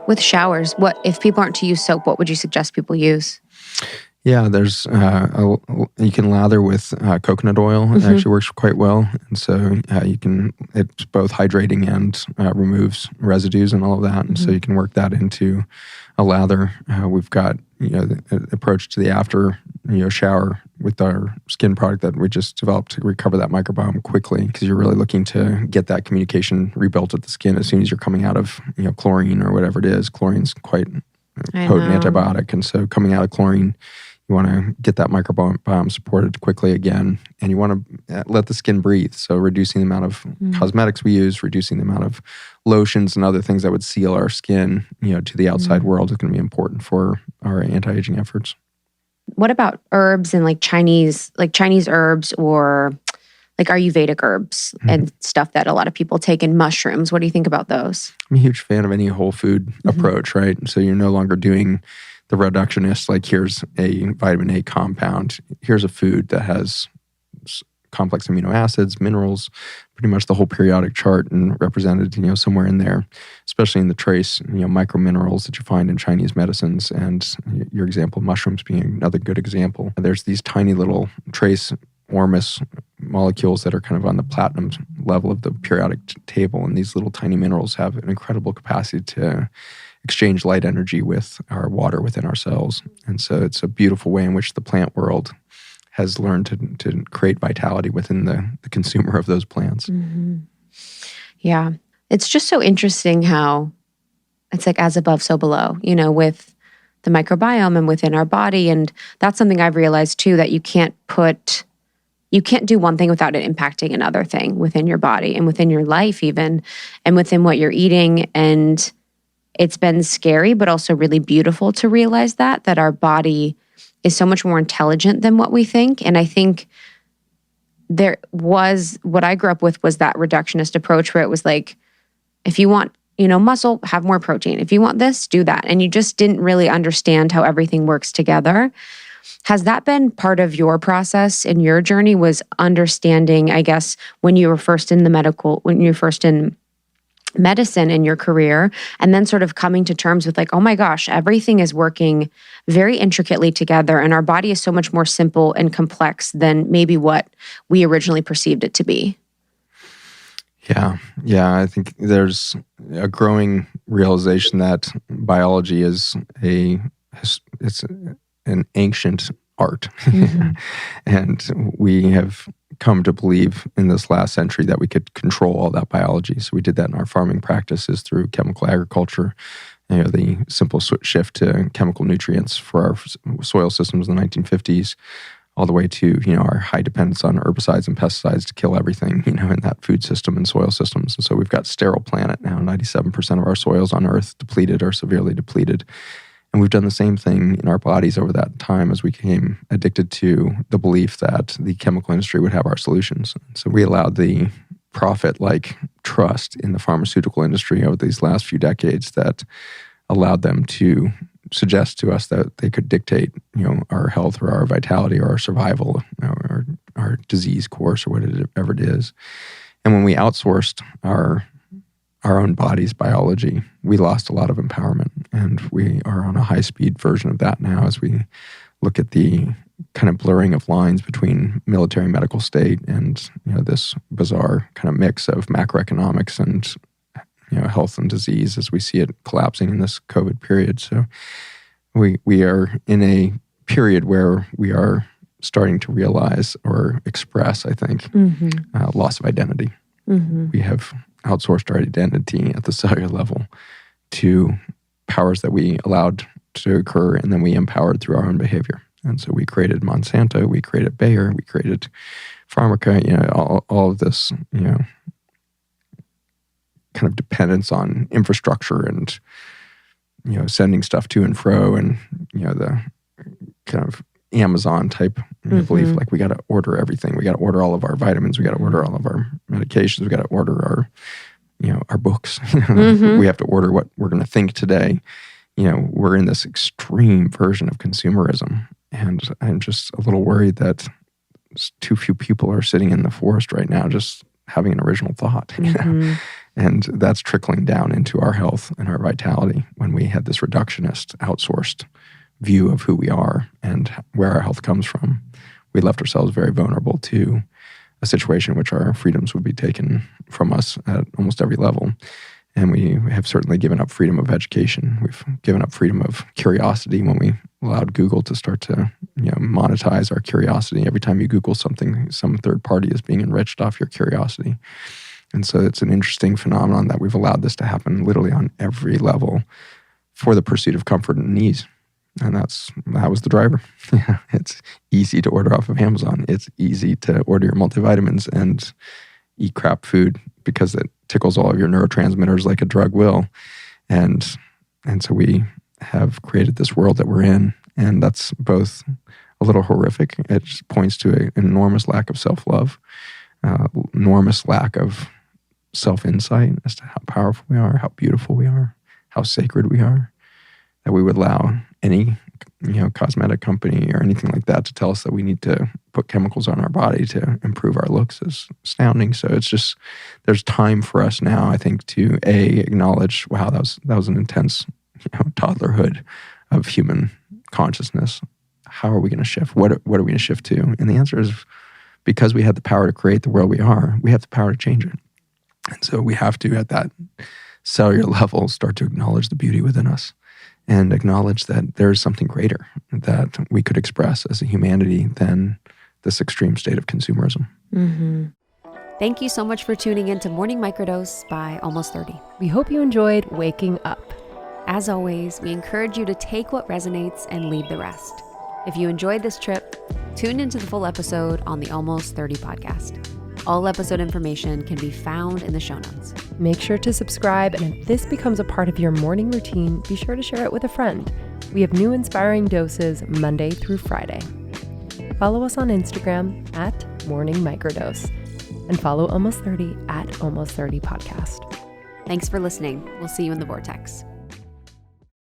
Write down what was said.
With showers, what if people aren't to use soap, what would you suggest people use? Yeah, there's you can lather with coconut oil. It actually works quite well, and so it's both hydrating and removes residues and all of that, and so you can work that into a lather. We've got the approach to the after shower with our skin product that we just developed to recover that microbiome quickly, because you're really looking to get that communication rebuilt at the skin as soon as you're coming out of chlorine or whatever it is. Chlorine's quite potent antibiotic, and so coming out of chlorine, you want to get that microbiome supported quickly again, and you want to let the skin breathe. So reducing the amount of cosmetics we use, reducing the amount of lotions and other things that would seal our skin, to the outside world is going to be important for our anti-aging efforts. What about herbs and Chinese herbs or Ayurvedic herbs and stuff that a lot of people take, in mushrooms? What do you think about those? I'm a huge fan of any whole food approach, right? So you're no longer doing the reductionist, here's a vitamin A compound, here's a food that has complex amino acids, minerals, pretty much the whole periodic chart, and represented, somewhere in there, especially in the trace, microminerals that you find in Chinese medicines, and your example, mushrooms being another good example. There's these tiny little trace ormus molecules that are kind of on the platinum level of the periodic table, and these little tiny minerals have an incredible capacity to exchange light energy with our water within our cells. And so it's a beautiful way in which the plant world has learned to create vitality within the consumer of those plants. Yeah. It's just so interesting how it's as above, so below, with the microbiome and within our body. And that's something I've realized too, that you can't do one thing without it impacting another thing within your body and within your life even, and within what you're eating. And it's been scary, but also really beautiful to realize that our body is so much more intelligent than what we think. And I think what I grew up with was that reductionist approach where it was if you want, muscle, have more protein. If you want this, do that. And you just didn't really understand how everything works together. Has that been part of your process in your journey, was understanding, I guess, when you were first in medicine in your career, and then sort of coming to terms with oh my gosh, everything is working very intricately together, and our body is so much more simple and complex than maybe what we originally perceived it to be? Yeah. I think there's a growing realization that biology is an ancient art. And we have come to believe in this last century that we could control all that biology. So we did that in our farming practices through chemical agriculture, the simple shift to chemical nutrients for our soil systems in the 1950s, all the way to, our high dependence on herbicides and pesticides to kill everything, in that food system and soil systems. And so we've got sterile planet now. 97% of our soils on Earth depleted or severely depleted. And we've done the same thing in our bodies over that time as we became addicted to the belief that the chemical industry would have our solutions. So we allowed the profit-like trust in the pharmaceutical industry over these last few decades that allowed them to suggest to us that they could dictate, our health or our vitality or our survival or our disease course or whatever it is. And when we outsourced our own body's biology, we lost a lot of empowerment. And we are on a high-speed version of that now as we look at the kind of blurring of lines between military and medical state and, this bizarre kind of mix of macroeconomics and, health and disease as we see it collapsing in this COVID period. So we are in a period where we are starting to realize or express, I think, loss of identity. We have outsourced our identity at the cellular level to powers that we allowed to occur, and then we empowered through our own behavior. And so we created Monsanto, we created Bayer, we created Pharmaca, all of this, kind of dependence on infrastructure and, sending stuff to and fro, and, the kind of Amazon type belief, we got to order everything. We got to order all of our vitamins. We got to order all of our medications. We got to order our books. We have to order what we're going to think today. We're in this extreme version of consumerism. And I'm just a little worried that too few people are sitting in the forest right now just having an original thought. And that's trickling down into our health and our vitality when we had this reductionist, outsourced view of who we are and where our health comes from. We left ourselves very vulnerable to a situation in which our freedoms would be taken from us at almost every level. And we have certainly given up freedom of education. We've given up freedom of curiosity when we allowed Google to start to monetize our curiosity. Every time you Google something, some third party is being enriched off your curiosity. And so it's an interesting phenomenon that we've allowed this to happen literally on every level for the pursuit of comfort and ease. And that was the driver. It's easy to order off of Amazon. It's easy to order your multivitamins and eat crap food because it tickles all of your neurotransmitters like a drug will. And so we have created this world that we're in. And that's both a little horrific. It points to an enormous lack of self-love, enormous lack of self-insight as to how powerful we are, how beautiful we are, how sacred we are, that we would allow any cosmetic company or anything like that to tell us that we need to put chemicals on our body to improve our looks is astounding. So it's just, there's time for us now, I think, to acknowledge, wow, that was an intense toddlerhood of human consciousness. How are we going to shift? What are we going to shift to? And the answer is, because we have the power to create the world we are, we have the power to change it. And so we have to, at that cellular level, start to acknowledge the beauty within us and acknowledge that there's something greater that we could express as a humanity than this extreme state of consumerism. Mm-hmm. Thank you so much for tuning in to Morning Microdose by Almost 30. We hope you enjoyed waking up. As always, we encourage you to take what resonates and leave the rest. If you enjoyed this trip, tune into the full episode on the Almost 30 podcast. All episode information can be found in the show notes. Make sure to subscribe, and if this becomes a part of your morning routine, be sure to share it with a friend. We have new inspiring doses Monday through Friday. Follow us on Instagram at Morning Microdose, and follow Almost 30 at Almost 30 Podcast. Thanks for listening. We'll see you in the vortex.